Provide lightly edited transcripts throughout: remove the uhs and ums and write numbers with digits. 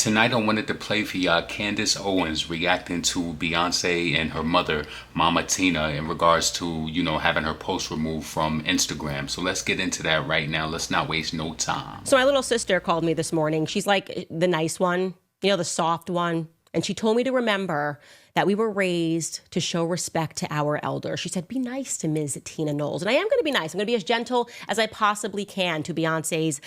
Tonight I wanted to play for y'all Candace Owens reacting to Beyoncé and her mother, Mama Tina, in regards to, having her post removed from Instagram. So let's get into that right now. Let's not waste no time. So my little sister called me this morning. She's like the nice one, the soft one. And she told me to remember that we were raised to show respect to our elder. She said, be nice to Ms. Tina Knowles. And I am going to be nice. I'm going to be as gentle as I possibly can to Beyonce's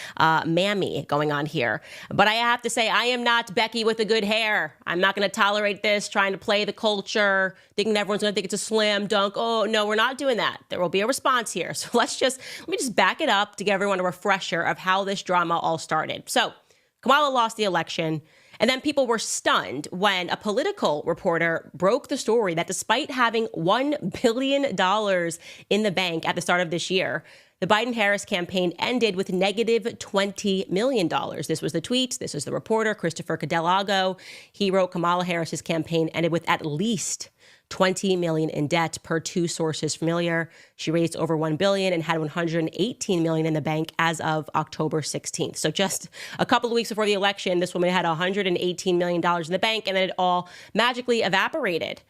mammy going on here. But I have to say, I am not Becky with the good hair. I'm not going to tolerate this, trying to play the culture, thinking everyone's going to think it's a slam dunk. Oh, no, we're not doing that. There will be a response here. So let me just back it up to give everyone a refresher of how this drama all started. So Kamala lost the election. And then people were stunned when a political reporter broke the story that despite having $1 billion in the bank at the start of this year, the Biden-Harris campaign ended with negative $20 million. This was the tweet. This is the reporter, Christopher Cadelago. He wrote Kamala Harris's campaign ended with at least $20 million in debt per two sources familiar. She raised over $1 billion and had $118 million in the bank as of October 16th. So just a couple of weeks before the election, this woman had $118 million in the bank, and then it all magically evaporated.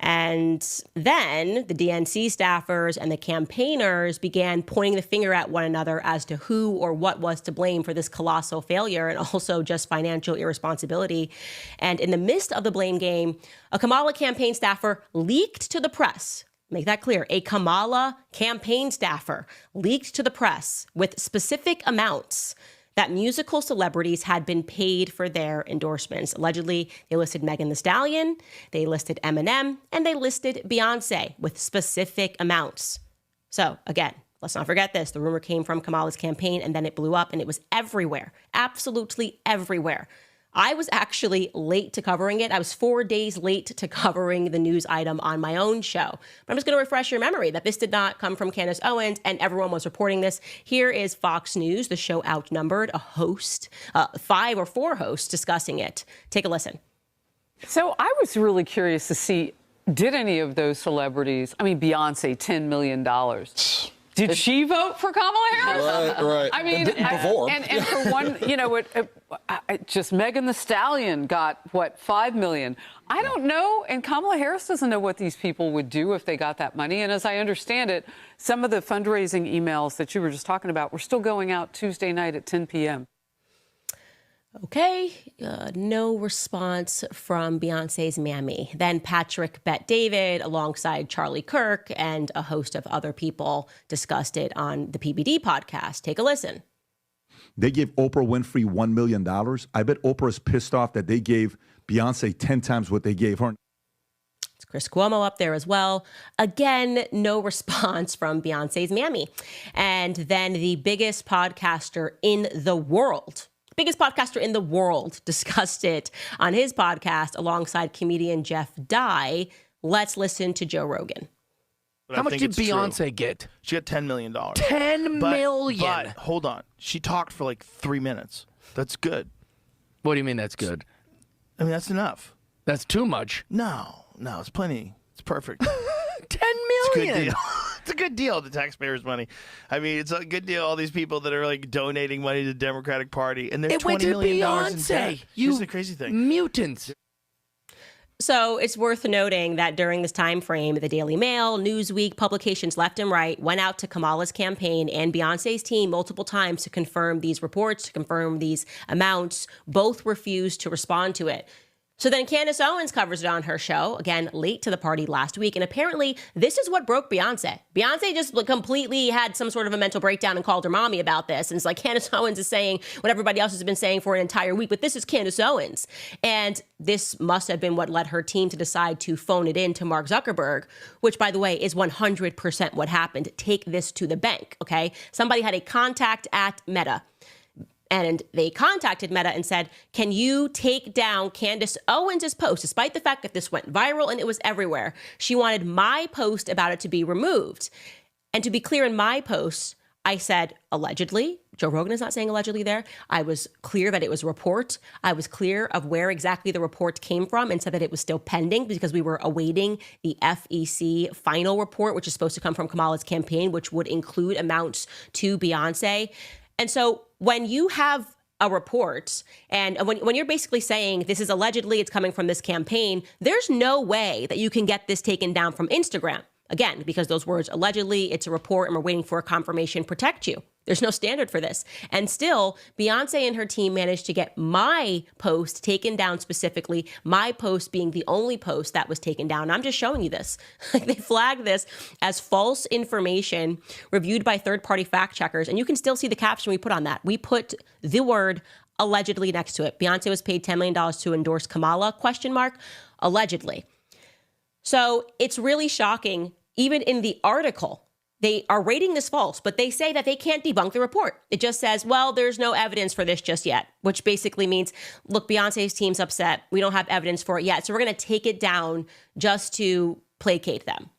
And then the DNC staffers and the campaigners began pointing the finger at one another as to who or what was to blame for this colossal failure and also just financial irresponsibility. And in the midst of the blame game, a Kamala campaign staffer leaked to the press. Make that clear. A Kamala campaign staffer leaked to the press with specific amounts that musical celebrities had been paid for their endorsements. Allegedly, they listed Megan Thee Stallion, they listed Eminem, and they listed Beyoncé with specific amounts. So again, let's not forget this. The rumor came from Kamala's campaign, and then it blew up, and it was everywhere, absolutely everywhere. I was actually late to covering it. I was 4 days late to covering the news item on my own show. But I'm just going to refresh your memory that this did not come from Candace Owens, and everyone was reporting this. Here is Fox News, the show outnumbered, a host, 5 or 4 hosts discussing it. Take a listen. So I was really curious to see, did any of those celebrities, Beyonce, $10 million. Did she vote for Kamala Harris? Right. I mean, before. And for one, just Megan Thee Stallion got, $5 million. I don't know, and Kamala Harris doesn't know what these people would do if they got that money. And as I understand it, some of the fundraising emails that you were just talking about were still going out Tuesday night at 10 p.m. Okay, no response from Beyonce's mammy. Then Patrick Bet-David, alongside Charlie Kirk and a host of other people, discussed it on the PBD podcast. Take a listen. They gave Oprah Winfrey $1 million. I bet Oprah's pissed off that they gave Beyonce 10 times what they gave her. It's Chris Cuomo up there as well. Again, no response from Beyonce's mammy. And then the biggest podcaster in the world, discussed it on his podcast alongside comedian Jeff Dye. Let's listen to Joe Rogan. How much did Beyonce get? She got $10 million. $10 million? But hold on. She talked for like 3 minutes. That's good. What do you mean that's good? That's enough. That's too much. No, it's plenty. It's perfect. 10 million. It's a good deal. The taxpayers' money. It's a good deal. All these people that are like donating money to the Democratic Party, and they're $20 million in debt. Here's the crazy thing. Mutants. So it's worth noting that during this time frame, the Daily Mail, Newsweek, publications left and right went out to Kamala's campaign and Beyonce's team multiple times to confirm these reports, to confirm these amounts. Both refused to respond to it. So then Candace Owens covers it on her show, again, late to the party last week. And apparently this is what broke Beyonce. Beyonce just completely had some sort of a mental breakdown and called her mommy about this. And it's like Candace Owens is saying what everybody else has been saying for an entire week, but this is Candace Owens. And this must have been what led her team to decide to phone it in to Mark Zuckerberg, which, by the way, is 100% what happened. Take this to the bank, okay? Somebody had a contact at Meta. And they contacted Meta and said, can you take down Candace Owens' post, despite the fact that this went viral and it was everywhere? She wanted my post about it to be removed. And to be clear, in my post, I said, allegedly. Joe Rogan is not saying allegedly there. I was clear that it was a report. I was clear of where exactly the report came from and said that it was still pending because we were awaiting the FEC final report, which is supposed to come from Kamala's campaign, which would include amounts to Beyonce. And so when you have a report, and when you're basically saying this is allegedly, it's coming from this campaign, there's no way that you can get this taken down from Instagram. Again, because those words allegedly, it's a report, and we're waiting for a confirmation, protect you. There's no standard for this. And still, Beyoncé and her team managed to get my post taken down specifically, my post being the only post that was taken down. I'm just showing you this. They flagged this as false information reviewed by third-party fact checkers. And you can still see the caption we put on that. We put the word allegedly next to it. Beyoncé was paid $10 million to endorse Kamala, ? Allegedly. So it's really shocking. Even in the article, they are rating this false, but they say that they can't debunk the report. It just says, well, there's no evidence for this just yet, which basically means, look, Beyonce's team's upset. We don't have evidence for it yet. So we're going to take it down just to placate them.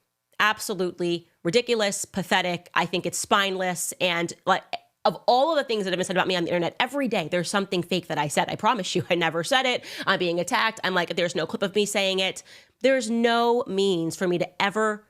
Absolutely ridiculous, pathetic. I think it's spineless. And like, of all of the things that have been said about me on the internet, every day there's something fake that I said. I promise you, I never said it. I'm being attacked. I'm like, there's no clip of me saying it. There's no means for me to ever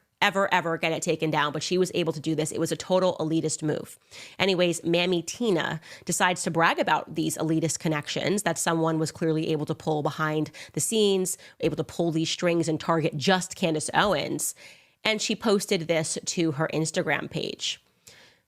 get it taken down, but she was able to do this. It was a total elitist move. Anyways, Mammy Tina decides to brag about these elitist connections that someone was clearly able to pull behind the scenes, able to pull these strings and target just Candace Owens. And she posted this to her Instagram page.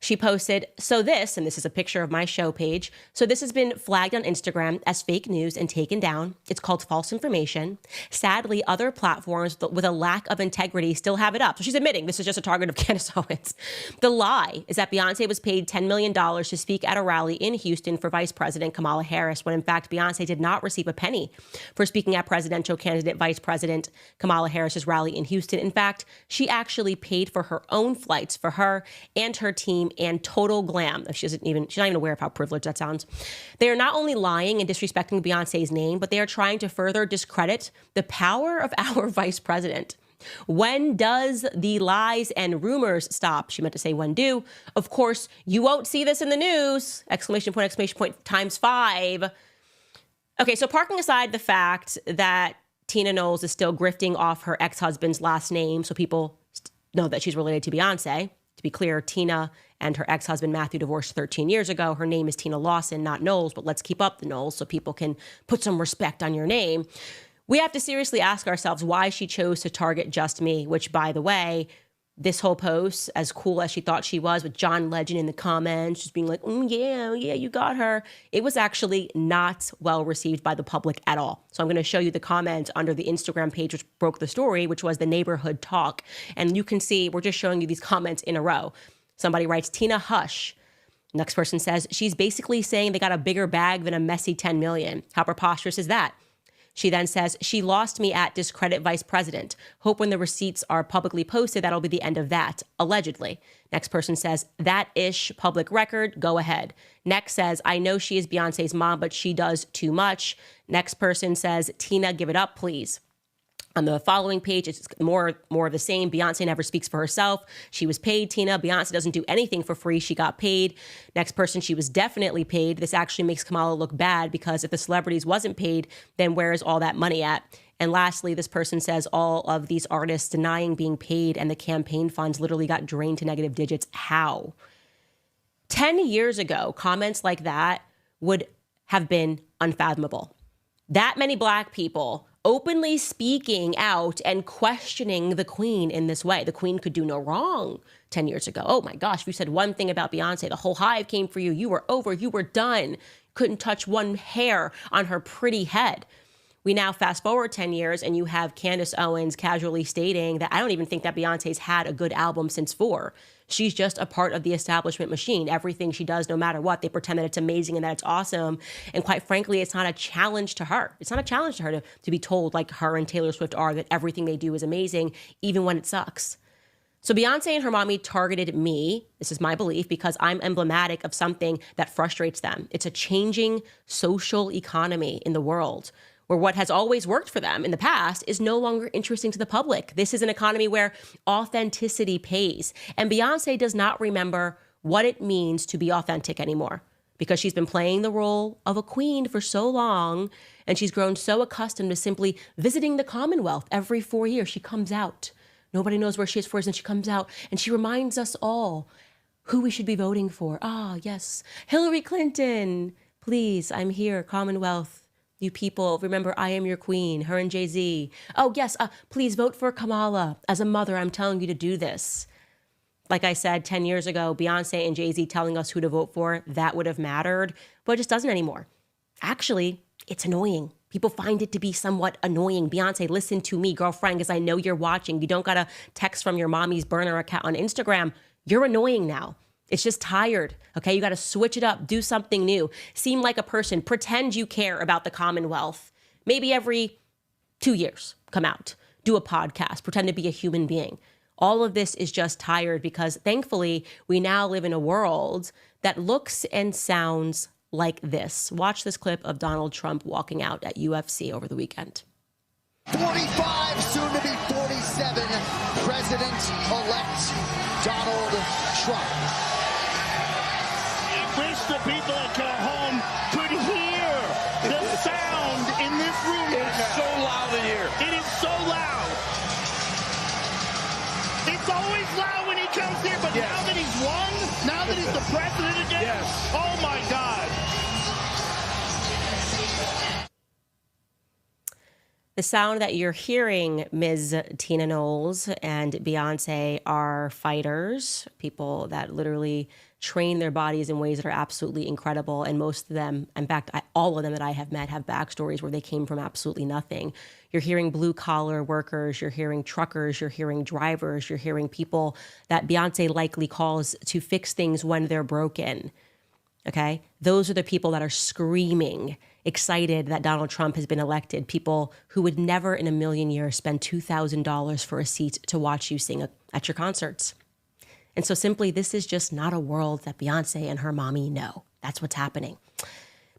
She posted, so this, and this is a picture of my show page, so this has been flagged on Instagram as fake news and taken down. It's called false information. Sadly, other platforms with a lack of integrity still have it up. So she's admitting this is just a target of Candace Owens. The lie is that Beyoncé was paid $10 million to speak at a rally in Houston for Vice President Kamala Harris, when in fact Beyoncé did not receive a penny for speaking at presidential candidate Vice President Kamala Harris's rally in Houston. In fact, she actually paid for her own flights for her and her team and total glam. She's not even aware of how privileged that sounds. They are not only lying and disrespecting Beyonce's name, but they are trying to further discredit the power of our vice president. When does the lies and rumors stop? She meant to say when do. Of course, you won't see this in the news! ! Times 5. Okay, so parking aside the fact that Tina Knowles is still grifting off her ex-husband's last name so people know that she's related to Beyonce. To be clear, Tina and her ex-husband Matthew divorced 13 years ago. Her name is Tina Lawson, not Knowles, but let's keep up the Knowles so people can put some respect on your name. We have to seriously ask ourselves why she chose to target just me, which, by the way, this whole post, as cool as she thought she was, with John Legend in the comments, just being like, yeah, you got her. It was actually not well received by the public at all. So I'm going to show you the comments under the Instagram page, which broke the story, which was the neighborhood talk. And you can see, we're just showing you these comments in a row. Somebody writes, Tina, hush. Next person says, she's basically saying they got a bigger bag than a messy 10 million. How preposterous is that? She then says, she lost me at discredit vice president. Hope when the receipts are publicly posted, that'll be the end of that, allegedly. Next person says, that ish public record, go ahead. Next says, I know she is Beyonce's mom, but she does too much. Next person says, Tina, give it up, please. On the following page, it's more of the same. Beyonce never speaks for herself. She was paid, Tina. Beyonce doesn't do anything for free. She got paid. Next person, she was definitely paid. This actually makes Kamala look bad because if the celebrities wasn't paid, then where is all that money at? And lastly, this person says all of these artists denying being paid and the campaign funds literally got drained to negative digits. How? 10 years ago, comments like that would have been unfathomable. That many Black people openly speaking out and questioning the queen in this way. The queen could do no wrong 10 years ago. Oh my gosh, if you said one thing about Beyonce, the whole hive came for you. You were over, you were done. Couldn't touch one hair on her pretty head. We now fast forward 10 years and you have Candace Owens casually stating that I don't even think that Beyonce's had a good album since 4. She's just a part of the establishment machine. Everything she does, no matter what, they pretend that it's amazing and that it's awesome. And quite frankly, it's not a challenge to her. It's not a challenge to her to be told, like her and Taylor Swift are, that everything they do is amazing, even when it sucks. So Beyonce and her mommy targeted me, this is my belief, because I'm emblematic of something that frustrates them. It's a changing social economy in the world, where what has always worked for them in the past is no longer interesting to the public. This is an economy where authenticity pays. And Beyonce does not remember what it means to be authentic anymore because she's been playing the role of a queen for so long and she's grown so accustomed to simply visiting the Commonwealth every 4 years. She comes out. Nobody knows where she is for us, and she comes out and she reminds us all who we should be voting for. Ah, yes, Hillary Clinton. Please, I'm here, Commonwealth. You people, remember, I am your queen, her and Jay-Z. Oh, yes, please vote for Kamala. As a mother, I'm telling you to do this. Like I said, 10 years ago, Beyonce and Jay-Z telling us who to vote for, that would have mattered, but it just doesn't anymore. Actually, it's annoying. People find it to be somewhat annoying. Beyonce, listen to me, girlfriend, because I know you're watching. You don't got a text from your mommy's burner account on Instagram. You're annoying now. It's just tired, okay? You got to switch it up, do something new. Seem like a person, pretend you care about the Commonwealth. Maybe every 2 years, come out, do a podcast, pretend to be a human being. All of this is just tired because thankfully we now live in a world that looks and sounds like this. Watch this clip of Donald Trump walking out at UFC over the weekend. 45, soon to be 47, President-elect Donald Trump. I wish the people at home could hear the sound in this room. It's so loud in here. It is so loud. It's always loud when he comes here, but now that he's won, now that he's the president again, oh my God. The sound that you're hearing, Ms. Tina Knowles and Beyonce, are fighters, people that literally train their bodies in ways that are absolutely incredible. And most of them, in fact, all of them that I have met have backstories where they came from absolutely nothing. You're hearing blue collar workers, you're hearing truckers, you're hearing drivers, you're hearing people that Beyonce likely calls to fix things when they're broken. Okay? Those are the people that are screaming, excited that Donald Trump has been elected. People who would never in a million years spend $2,000 for a seat to watch you sing at your concerts. And so simply, this is just not a world that Beyonce and her mommy know. That's what's happening.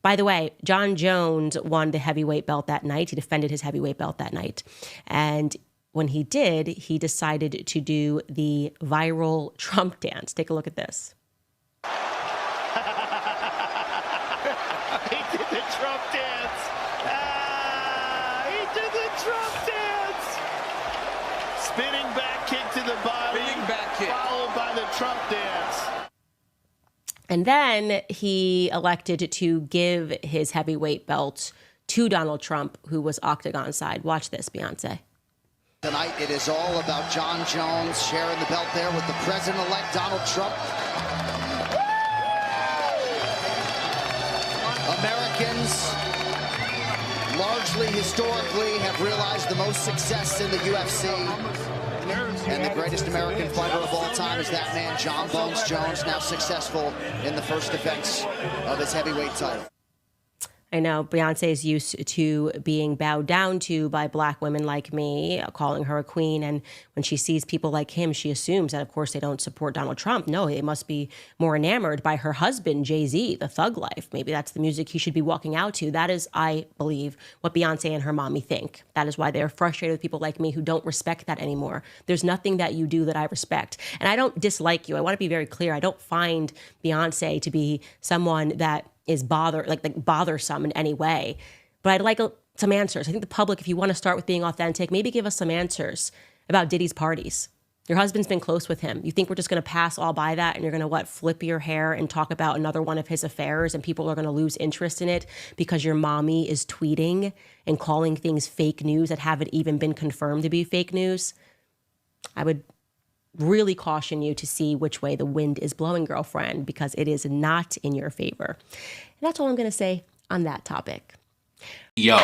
By the way, John Jones won the heavyweight belt that night. He defended his heavyweight belt that night. And when he did, he decided to do the viral Trump dance. Take a look at this. He did the Trump dance. He did the Trump dance. Spinning back kick to the body. Spinning back kick. Followed by the Trump dance. And then he elected to give his heavyweight belt to Donald Trump, who was octagon side. Watch this, Beyonce. Tonight, it is all about John Jones sharing the belt there with the president-elect Donald Trump. Americans, largely historically, have realized the most success in the UFC. And the greatest American fighter of all time is that man, John Bones Jones, now successful in the first defense of his heavyweight title. I know Beyonce is used to being bowed down to by black women like me, calling her a queen. And when she sees people like him, she assumes that, of course, they don't support Donald Trump. No, they must be more enamored by her husband, Jay-Z, the thug life. Maybe that's the music he should be walking out to. That is, I believe, what Beyonce and her mommy think. That is why they're frustrated with people like me who don't respect that anymore. There's nothing that you do that I respect. And I don't dislike you. I want to be very clear. I don't find Beyonce to be someone that is bothersome in any way. But I'd like some answers. I think the public, if you want to start with being authentic, maybe give us some answers about Diddy's parties. Your husband's been close with him. You think we're just going to pass all by that and you're going to, flip your hair and talk about another one of his affairs and people are going to lose interest in it because your mommy is tweeting and calling things fake news that haven't even been confirmed to be fake news? I would really caution you to see which way the wind is blowing, girlfriend, because it is not in your favor. And that's all I'm going to say on that topic. Yo,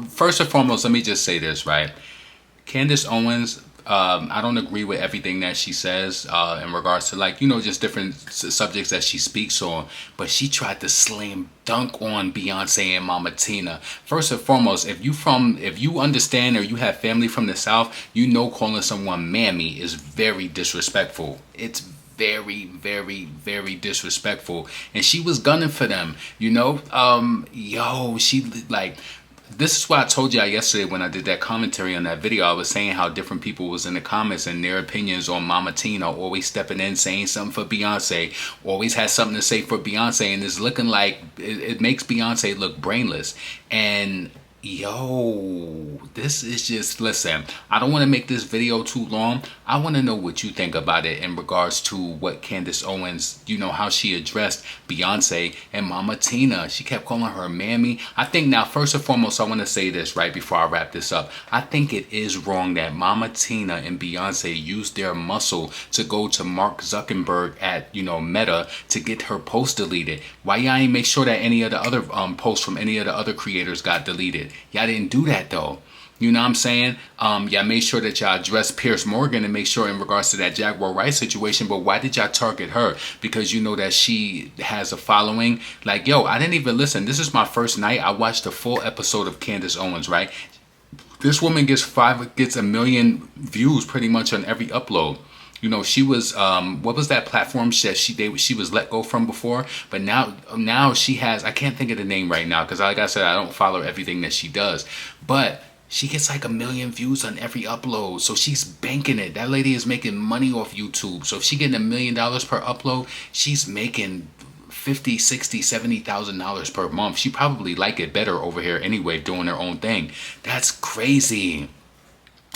first and foremost, let me just say this, right? Candace Owens, I don't agree with everything that she says in regards to just different subjects that she speaks on, but she tried to slam dunk on Beyonce and Mama Tina. First and foremost, if you understand or you have family from the South, you know calling someone mammy is very disrespectful. It's very, very, very disrespectful. And she was gunning for them, this is what I told y'all yesterday when I did that commentary on that video. I was saying how different people was in the comments and their opinions on Mama Tina, always stepping in, saying something for Beyonce, always has something to say for Beyonce, and it's looking like it makes Beyonce look brainless. And Yo, this is just, listen, I don't want to make this video too long. I want to know what you think about it in regards to what Candace Owens, how she addressed Beyonce and Mama Tina. She kept calling her mammy. I think now, first and foremost, I want to say this right before I wrap this up. I think it is wrong that Mama Tina and Beyonce used their muscle to go to Mark Zuckerberg at, Meta to get her post deleted. Why y'all ain't make sure that any of the other posts from any of the other creators got deleted? Y'all didn't do that though. You know what I'm saying? Y'all made sure that y'all addressed Pierce Morgan and make sure in regards to that Jaguar Rice situation, but why did y'all target her? Because you know that she has a following. Like, yo, I didn't even listen. This is my first night. I watched a full episode of Candace Owens, right? This woman gets a million views pretty much on every upload. She was what was that platform she was let go from before? But now she has, I can't think of the name right now because like I said, I don't follow everything that she does. But she gets like 1 million views on every upload. So she's banking it. That lady is making money off YouTube. So if she getting $1 million per upload, she's making $50,000, $60,000, $70,000 per month. She probably like it better over here anyway, doing her own thing. That's crazy.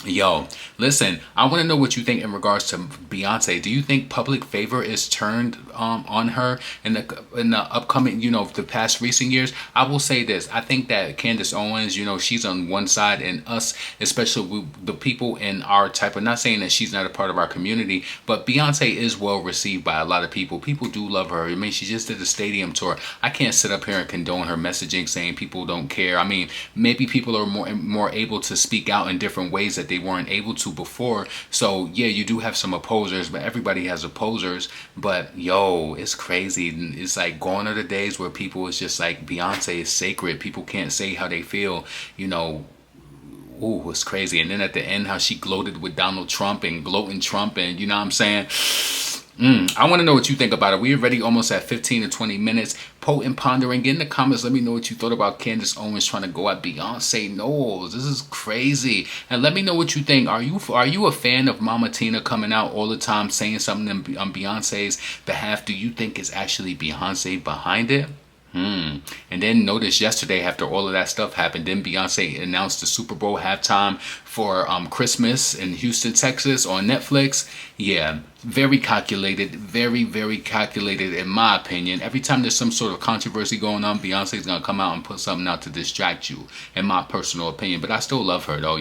Yo, listen, I want to know what you think in regards to Beyonce. Do you think public favor is turned on her in the upcoming, the past recent years? I will say this. I think that Candace Owens, she's on one side, and us, especially the people in our type of, not saying that she's not a part of our community, but Beyonce is well received by a lot of people. People do love her. I mean, she just did a stadium tour. I can't sit up here and condone her messaging saying people don't care. I mean, maybe people are more able to speak out in different ways that they weren't able to before. So yeah, you do have some opposers, but everybody has opposers. But yo, it's crazy. It's like gone are the days where people is just like, Beyonce is sacred. People can't say how they feel, Ooh, it's crazy. And then at the end, how she gloated with Donald Trump and gloating Trump, and you know what I'm saying? I want to know what you think about it. We're already almost at 15 to 20 minutes. Potent pondering. Get in the comments. Let me know what you thought about Candace Owens trying to go at Beyonce Knowles. This is crazy. And let me know what you think. Are you a fan of Mama Tina coming out all the time saying something on Beyonce's behalf? Do you think it's actually Beyonce behind it? And then notice yesterday, after all of that stuff happened, then Beyonce announced the Super Bowl halftime for Christmas in Houston, Texas on Netflix. Yeah, very calculated, very, very calculated in my opinion. Every time there's some sort of controversy going on, Beyonce's going to come out and put something out to distract you, in my personal opinion. But I still love her though,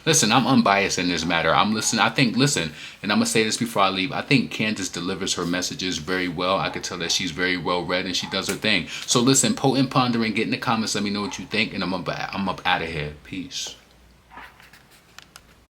Listen, I'm unbiased in this matter. And I'm going to say this before I leave. I think Candace delivers her messages very well. I could tell that she's very well read and she does her thing. So listen, potent pondering, get in the comments, let me know what you think, and I'm up out of here. Peace.